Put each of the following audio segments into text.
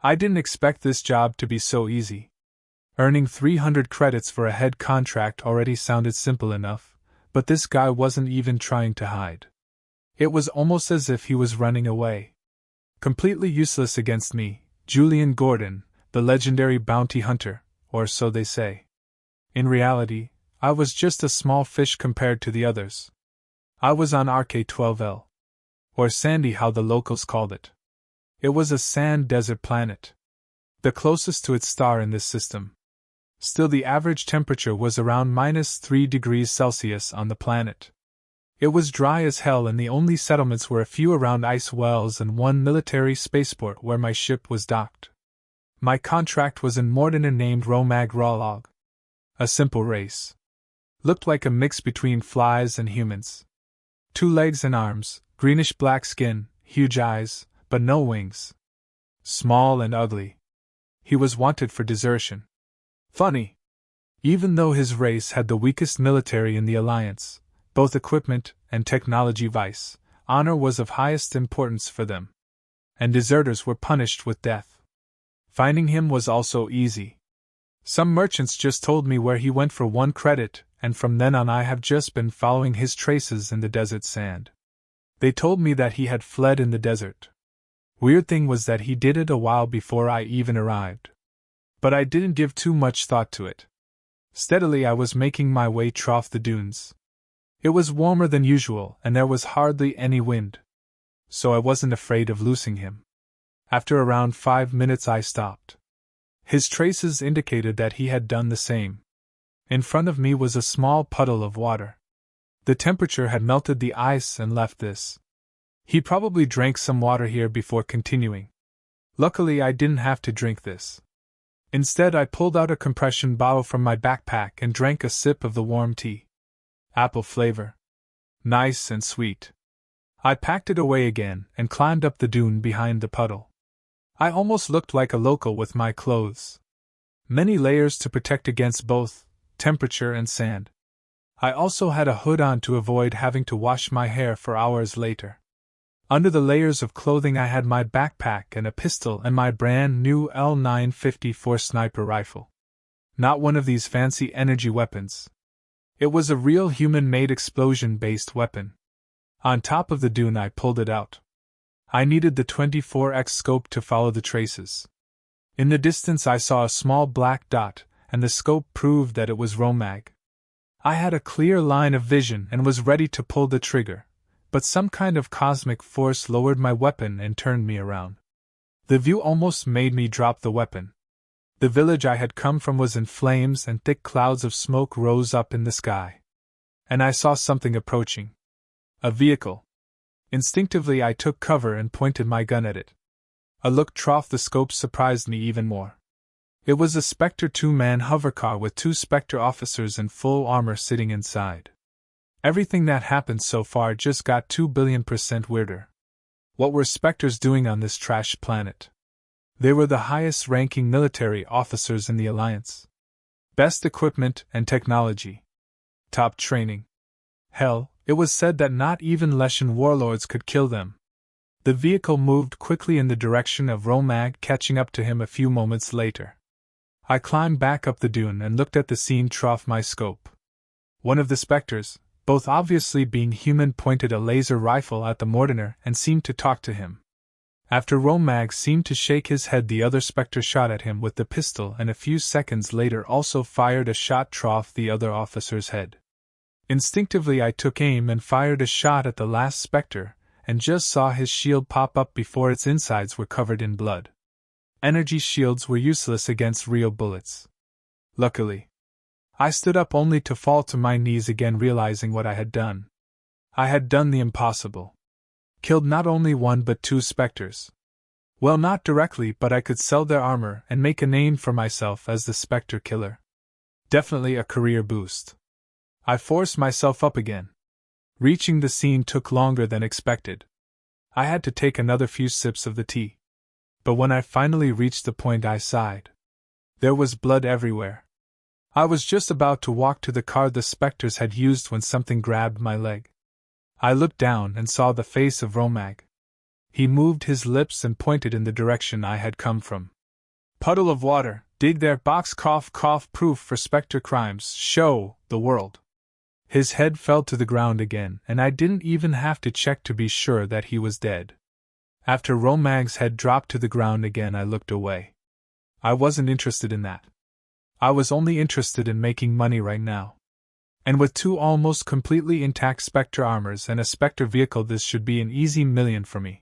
I didn't expect this job to be so easy. Earning 300 credits for a head contract already sounded simple enough, but this guy wasn't even trying to hide. It was almost as if he was running away. Completely useless against me, Julian Gordon, the legendary bounty hunter, or so they say. In reality, I was just a small fish compared to the others. I was on RK-12L. Or Sandy, how the locals called it. It was a sand desert planet. The closest to its star in this system. Still, the average temperature was around -3 degrees Celsius on the planet. It was dry as hell, and the only settlements were a few around ice wells and one military spaceport where my ship was docked. My contract was in Mordina named Romag Rawlog. A simple race. Looked like a mix between flies and humans. 2 legs and arms, greenish-black skin, huge eyes, but no wings. Small and ugly. He was wanted for desertion. Funny. Even though his race had the weakest military in the Alliance, both equipment and technology-wise, honor was of highest importance for them. And deserters were punished with death. Finding him was also easy. Some merchants just told me where he went for 1 credit, and from then on I have just been following his traces in the desert sand. They told me that he had fled in the desert. Weird thing was that he did it a while before I even arrived. But I didn't give too much thought to it. Steadily I was making my way trough the dunes. It was warmer than usual, and there was hardly any wind. So I wasn't afraid of losing him. After around 5 minutes I stopped. His traces indicated that he had done the same. In front of me was a small puddle of water. The temperature had melted the ice and left this. He probably drank some water here before continuing. Luckily I didn't have to drink this. Instead I pulled out a compression bottle from my backpack and drank a sip of the warm tea. Apple flavor. Nice and sweet. I packed it away again and climbed up the dune behind the puddle. I almost looked like a local with my clothes. Many layers to protect against both temperature and sand. I also had a hood on to avoid having to wash my hair for hours later. Under the layers of clothing I had my backpack and a pistol and my brand new L954 sniper rifle. Not one of these fancy energy weapons. It was a real human-made explosion-based weapon. On top of the dune I pulled it out. I needed the 24x scope to follow the traces. In the distance I saw a small black dot, and the scope proved that it was Romag. I had a clear line of vision and was ready to pull the trigger, but some kind of cosmic force lowered my weapon and turned me around. The view almost made me drop the weapon. The village I had come from was in flames and thick clouds of smoke rose up in the sky. And I saw something approaching. A vehicle. Instinctively I took cover and pointed my gun at it. A look off the scope surprised me even more. It was a Spectre 2-man hovercar with 2 Spectre officers in full armor sitting inside. Everything that happened so far just got 2,000,000,000% weirder. What were Spectres doing on this trash planet? They were the highest-ranking military officers in the Alliance. Best equipment and technology. Top training. Hell, it was said that not even Leshan warlords could kill them. The vehicle moved quickly in the direction of Romag, catching up to him a few moments later. I climbed back up the dune and looked at the scene off my scope. One of the Spectres, both obviously being human, pointed a laser rifle at the Mordiner and seemed to talk to him. After Romag seemed to shake his head, the other Spectre shot at him with the pistol and a few seconds later also fired a shot off the other officer's head. Instinctively I took aim and fired a shot at the last Spectre, and just saw his shield pop up before its insides were covered in blood. Energy shields were useless against real bullets. Luckily, I stood up only to fall to my knees again, realizing what I had done. I had done the impossible. Killed not only 1 but 2 Spectres. Well, not directly, but I could sell their armor and make a name for myself as the Spectre killer. Definitely a career boost. I forced myself up again. Reaching the scene took longer than expected. I had to take another few sips of the tea. But when I finally reached the point I sighed. There was blood everywhere. I was just about to walk to the car the Spectres had used when something grabbed my leg. I looked down and saw the face of Romag. He moved his lips and pointed in the direction I had come from. Puddle of water, dig there, box cough cough, proof for Spectre crimes, show the world. His head fell to the ground again, and I didn't even have to check to be sure that he was dead. After Romag's head dropped to the ground again, I looked away. I wasn't interested in that. I was only interested in making money right now. And with 2 almost completely intact Spectre armors and a Spectre vehicle, this should be an easy million for me.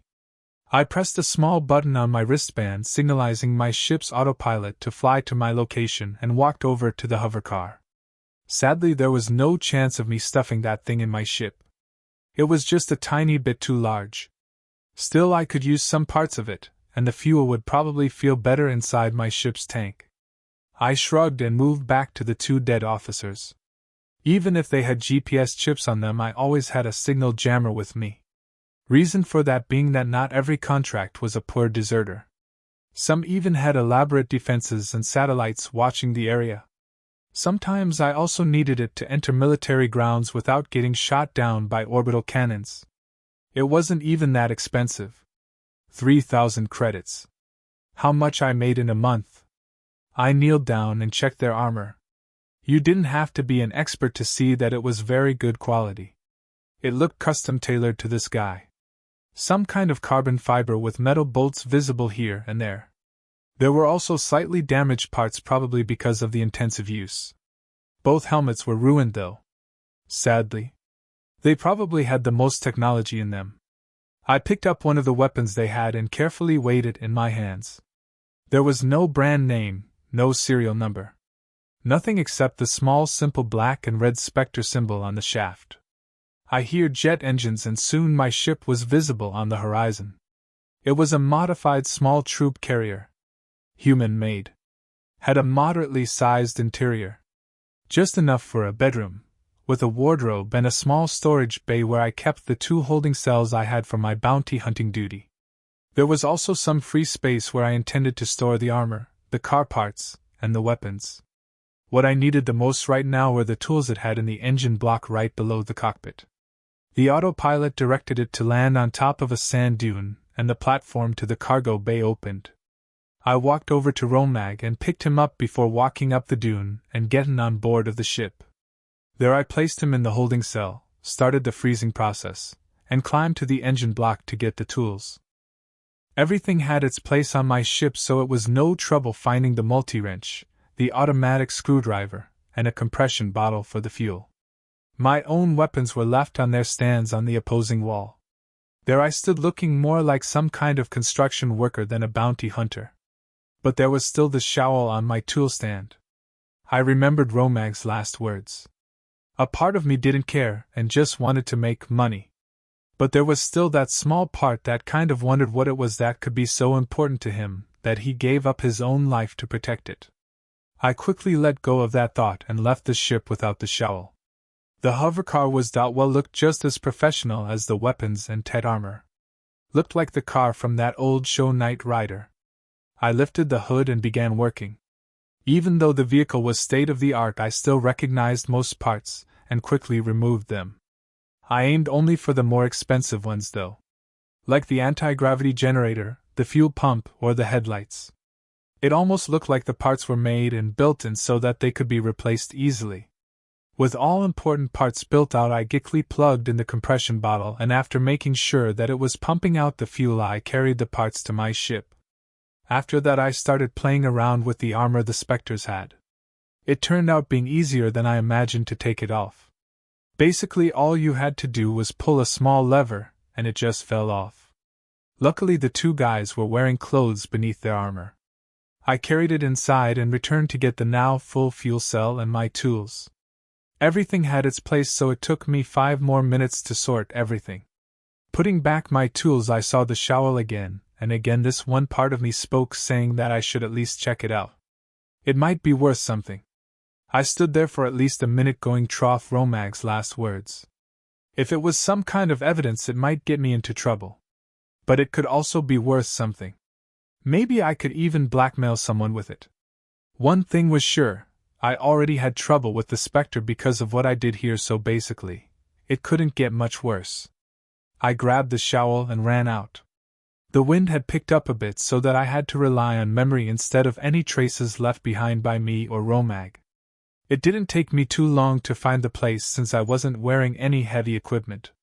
I pressed a small button on my wristband signalizing my ship's autopilot to fly to my location and walked over to the hovercar. Sadly, there was no chance of me stuffing that thing in my ship. It was just a tiny bit too large. Still, I could use some parts of it, and the fuel would probably feel better inside my ship's tank. I shrugged and moved back to the 2 dead officers. Even if they had GPS chips on them, I always had a signal jammer with me. Reason for that being that not every contract was a poor deserter. Some even had elaborate defenses and satellites watching the area. Sometimes I also needed it to enter military grounds without getting shot down by orbital cannons. It wasn't even that expensive. 3,000 credits. How much I made in a month. I kneeled down and checked their armor. You didn't have to be an expert to see that it was very good quality. It looked custom-tailored to this guy. Some kind of carbon fiber with metal bolts visible here and there. There were also slightly damaged parts, probably because of the intensive use. Both helmets were ruined though. Sadly. They probably had the most technology in them. I picked up one of the weapons they had and carefully weighed it in my hands. There was no brand name, no serial number. Nothing except the small simple black and red Spectre symbol on the shaft. I heard jet engines and soon my ship was visible on the horizon. It was a modified small troop carrier. Human-made. Had a moderately sized interior. Just enough for a bedroom, with a wardrobe and a small storage bay where I kept the 2 holding cells I had for my bounty hunting duty. There was also some free space where I intended to store the armor, the car parts, and the weapons. What I needed the most right now were the tools it had in the engine block right below the cockpit. The autopilot directed it to land on top of a sand dune, and the platform to the cargo bay opened. I walked over to Romag and picked him up before walking up the dune and getting on board of the ship. There I placed him in the holding cell, started the freezing process, and climbed to the engine block to get the tools. Everything had its place on my ship, so it was no trouble finding the multi-wrench, the automatic screwdriver, and a compression bottle for the fuel. My own weapons were left on their stands on the opposing wall. There I stood looking more like some kind of construction worker than a bounty hunter. But there was still the shovel on my tool stand. I remembered Romag's last words. A part of me didn't care and just wanted to make money. But there was still that small part that kind of wondered what it was that could be so important to him that he gave up his own life to protect it. I quickly let go of that thought and left the ship without the shovel. The hovercar was looked just as professional as the weapons and Tet armor. Looked like the car from that old show Knight Rider. I lifted the hood and began working. Even though the vehicle was state-of-the-art, I still recognized most parts, and quickly removed them. I aimed only for the more expensive ones though. Like the anti-gravity generator, the fuel pump, or the headlights. It almost looked like the parts were made and built in so that they could be replaced easily. With all important parts built out, I quickly plugged in the compression bottle, and after making sure that it was pumping out the fuel, I carried the parts to my ship. After that I started playing around with the armor the Spectres had. It turned out being easier than I imagined to take it off. Basically all you had to do was pull a small lever, and it just fell off. Luckily the 2 guys were wearing clothes beneath their armor. I carried it inside and returned to get the now full fuel cell and my tools. Everything had its place, so it took me 5 more minutes to sort everything. Putting back my tools, I saw the shovel again, and again this one part of me spoke, saying that I should at least check it out. It might be worth something. I stood there for at least a minute going trough Romag's last words. If it was some kind of evidence, it might get me into trouble. But it could also be worth something. Maybe I could even blackmail someone with it. One thing was sure, I already had trouble with the Spectre because of what I did here, so basically, it couldn't get much worse. I grabbed the shovel and ran out. The wind had picked up a bit so that I had to rely on memory instead of any traces left behind by me or Romag. It didn't take me too long to find the place since I wasn't wearing any heavy equipment.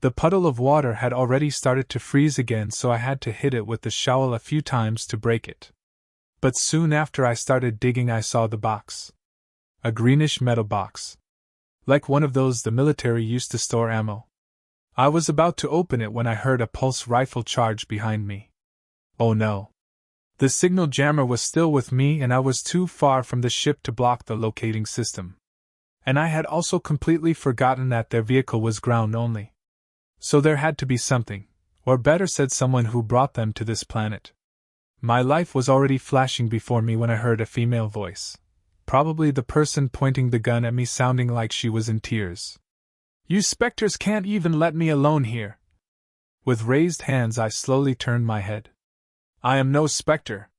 The puddle of water had already started to freeze again, so I had to hit it with the shovel a few times to break it. But soon after I started digging, I saw the box. A greenish metal box. Like one of those the military used to store ammo. I was about to open it when I heard a pulse rifle charge behind me. Oh no. The signal jammer was still with me, and I was too far from the ship to block the locating system. And I had also completely forgotten that their vehicle was ground only. So there had to be something, or better said, someone who brought them to this planet. My life was already flashing before me when I heard a female voice. Probably the person pointing the gun at me, sounding like she was in tears. "You specters can't even let me alone here." With raised hands I slowly turned my head. "I am no specter."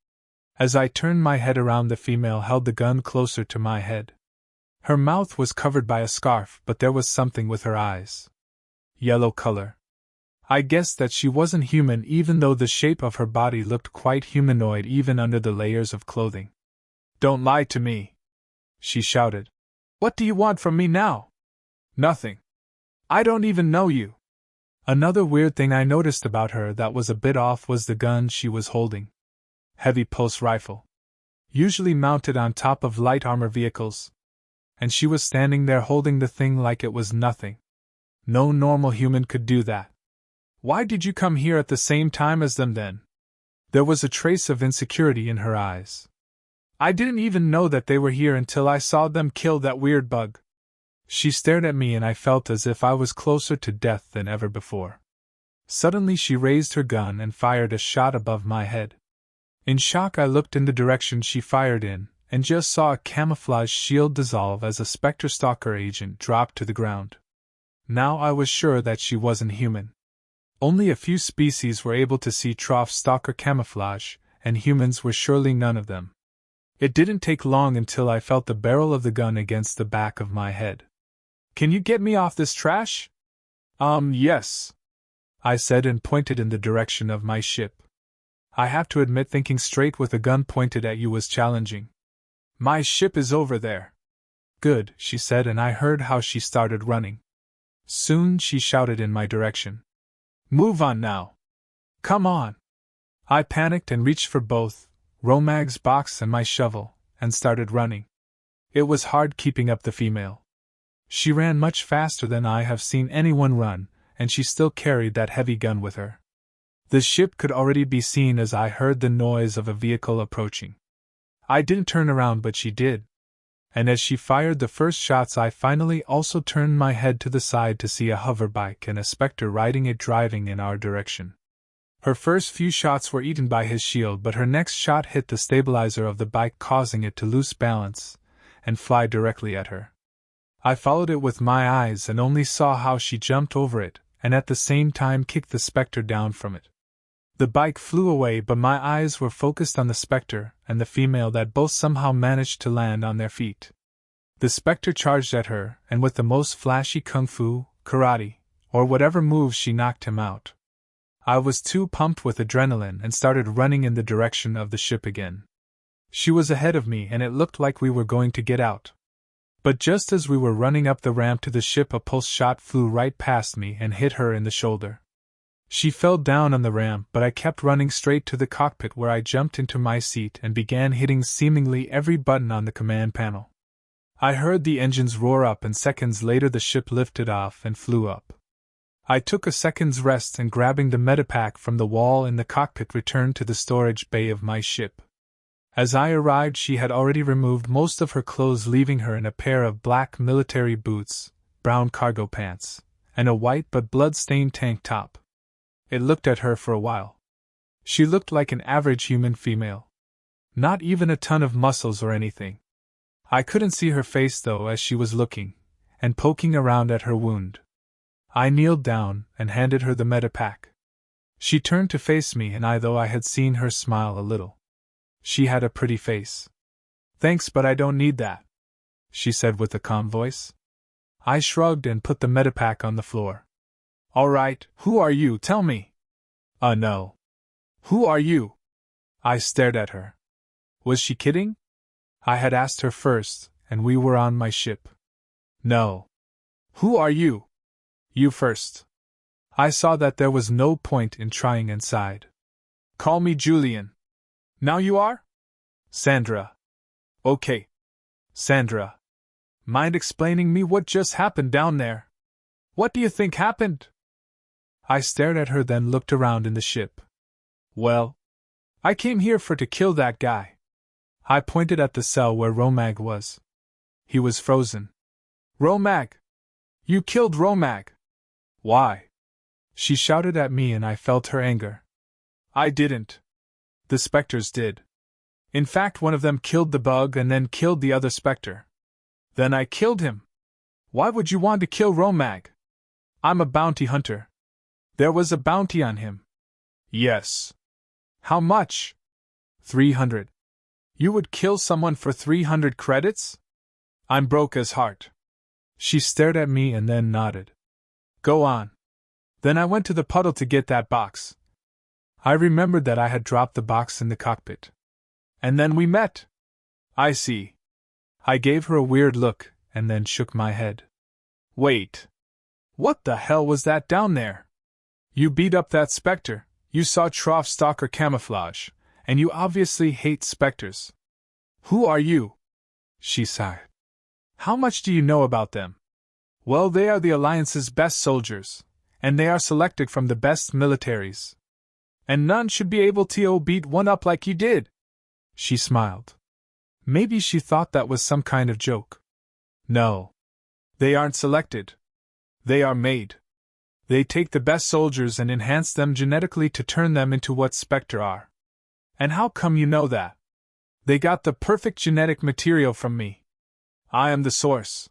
As I turned my head around, the female held the gun closer to my head. Her mouth was covered by a scarf, but there was something with her eyes. Yellow color. I guessed that she wasn't human, even though the shape of her body looked quite humanoid even under the layers of clothing. "Don't lie to me," she shouted. "What do you want from me now?" "Nothing. I don't even know you." Another weird thing I noticed about her that was a bit off was the gun she was holding. Heavy pulse rifle. Usually mounted on top of light armor vehicles. And she was standing there holding the thing like it was nothing. No normal human could do that. "Why did you come here at the same time as them then?" There was a trace of insecurity in her eyes. "I didn't even know that they were here until I saw them kill that weird bug." She stared at me, and I felt as if I was closer to death than ever before. Suddenly she raised her gun and fired a shot above my head. In shock I looked in the direction she fired in, and just saw a camouflage shield dissolve as a Spectre Stalker agent dropped to the ground. Now I was sure that she wasn't human. Only a few species were able to see Trough Stalker camouflage, and humans were surely none of them. It didn't take long until I felt the barrel of the gun against the back of my head. "Can you get me off this trash?" Yes," I said, and pointed in the direction of my ship. I have to admit, thinking straight with a gun pointed at you was challenging. "My ship is over there." "Good," she said, and I heard how she started running. Soon she shouted in my direction. "Move on now. Come on." I panicked and reached for both Romag's box and my shovel, and started running. It was hard keeping up the female. She ran much faster than I have seen anyone run, and she still carried that heavy gun with her. The ship could already be seen as I heard the noise of a vehicle approaching. I didn't turn around, but she did. And as she fired the first shots, I finally also turned my head to the side to see a hoverbike and a Spectre riding it, driving in our direction. Her first few shots were eaten by his shield, but her next shot hit the stabilizer of the bike, causing it to lose balance and fly directly at her. I followed it with my eyes and only saw how she jumped over it, and at the same time kicked the Spectre down from it. The bike flew away, but my eyes were focused on the Spectre and the female, that both somehow managed to land on their feet. The Spectre charged at her, and with the most flashy kung fu, karate, or whatever moves, she knocked him out. I was too pumped with adrenaline and started running in the direction of the ship again. She was ahead of me, and it looked like we were going to get out. But just as we were running up the ramp to the ship, a pulse shot flew right past me and hit her in the shoulder. She fell down on the ramp, but I kept running straight to the cockpit, where I jumped into my seat and began hitting seemingly every button on the command panel. I heard the engines roar up, and seconds later the ship lifted off and flew up. I took a second's rest and, grabbing the medipack from the wall in the cockpit, returned to the storage bay of my ship. As I arrived, she had already removed most of her clothes, leaving her in a pair of black military boots, brown cargo pants, and a white but blood-stained tank top. It looked at her for a while. She looked like an average human female. Not even a ton of muscles or anything. I couldn't see her face though, as she was looking and poking around at her wound. I kneeled down and handed her the medipack. She turned to face me, and though I had seen her smile a little. She had a pretty face. "Thanks, but I don't need that," she said with a calm voice. I shrugged and put the medipack on the floor. "All right, who are you? Tell me." No. Who are you? I stared at her. Was she kidding? I had asked her first, and we were on my ship. No. Who are you? You first. I saw that there was no point in trying and sighed. Call me Julian. Now you are? Sandra. Okay. Sandra. Mind explaining me what just happened down there? What do you think happened? I stared at her, then looked around in the ship. Well, I came here to kill that guy. I pointed at the cell where Romag was. He was frozen. Romag! You killed Romag! Why? She shouted at me and I felt her anger. I didn't. The specters did. In fact, one of them killed the bug and then killed the other specter. Then I killed him. Why would you want to kill Romag? I'm a bounty hunter. There was a bounty on him. Yes. How much? 300. You would kill someone for 300 credits? I'm broke as heart. She stared at me and then nodded. Go on. Then I went to the puddle to get that box. I remembered that I had dropped the box in the cockpit. And then we met. I see. I gave her a weird look, and then shook my head. Wait. What the hell was that down there? You beat up that specter, you saw Trough Stalker camouflage, and you obviously hate specters. Who are you? She sighed. How much do you know about them? Well, they are the Alliance's best soldiers, and they are selected from the best militaries. And none should be able to beat one up like you did. She smiled. Maybe she thought that was some kind of joke. No. They aren't selected. They are made. They take the best soldiers and enhance them genetically to turn them into what Spectre are. And how come you know that? They got the perfect genetic material from me. I am the source.